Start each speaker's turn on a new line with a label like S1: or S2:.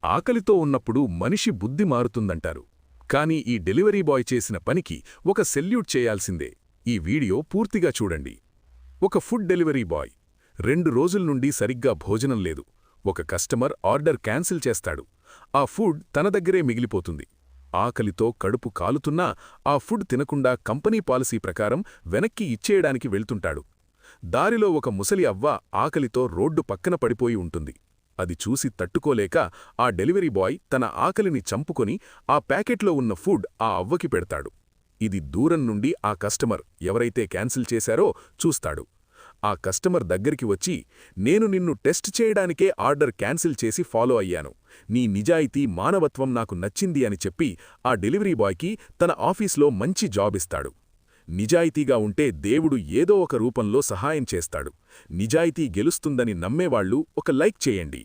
S1: ఆకలితో ఉన్నప్పుడు మనిషి బుద్ధి మారుతుందంటారు. కానీ ఈ డెలివరీ బాయ్ చేసిన పనికి ఒక సెల్యూట్ చేయాల్సిందే. ఈ వీడియో పూర్తిగా చూడండి. ఒక ఫుడ్ డెలివరీ బాయ్ 2 రోజుల నుండి సరిగ్గా భోజనం లేదు. ఒక కస్టమర్ ఆర్డర్ క్యాన్సిల్ చేస్తాడు. ఆ ఫుడ్ తన దగ్గరే మిగిలిపోతుంది. ఆకలితో కడుపు కాలుతున్నా ఆ ఫుడ్ తినకుండా కంపెనీ పాలసీ ప్రకారం వెనక్కి ఇచ్చేయడానికి వెళ్తుంటాడు. దారిలో ఒక ముసలి అవ్వ ఆకలితో రోడ్డు పక్కన పడిపోయి ఉంటుంది. అది చూసి తట్టుకోలేక ఆ డెలివరీ బాయ్ తన ఆకలిని చంపుకొని ఆ ప్యాకెట్లో ఉన్న ఫుడ్ ఆ అవ్వకి పెడతాడు. ఇది దూరం నుండి ఆ కస్టమర్ ఎవరైతే క్యాన్సిల్ చేశారో చూస్తాడు. ఆ కస్టమర్ దగ్గరికి వచ్చి, నేను నిన్ను టెస్ట్ చేయడానికే ఆర్డర్ క్యాన్సిల్ చేసి ఫాలో అయ్యాను. నీ నిజాయితీ, మానవత్వం నాకు నచ్చింది అని చెప్పి ఆ డెలివరీ బాయ్కి తన ఆఫీస్లో మంచి జాబ్ ఇస్తాడు. నిజాయితీగా ఉంటే దేవుడు ఏదో ఒక రూపంలో సహాయం చేస్తాడు. నిజాయితీ గెలుస్తుందని నమ్మేవాళ్లు ఒక లైక్ చేయండి.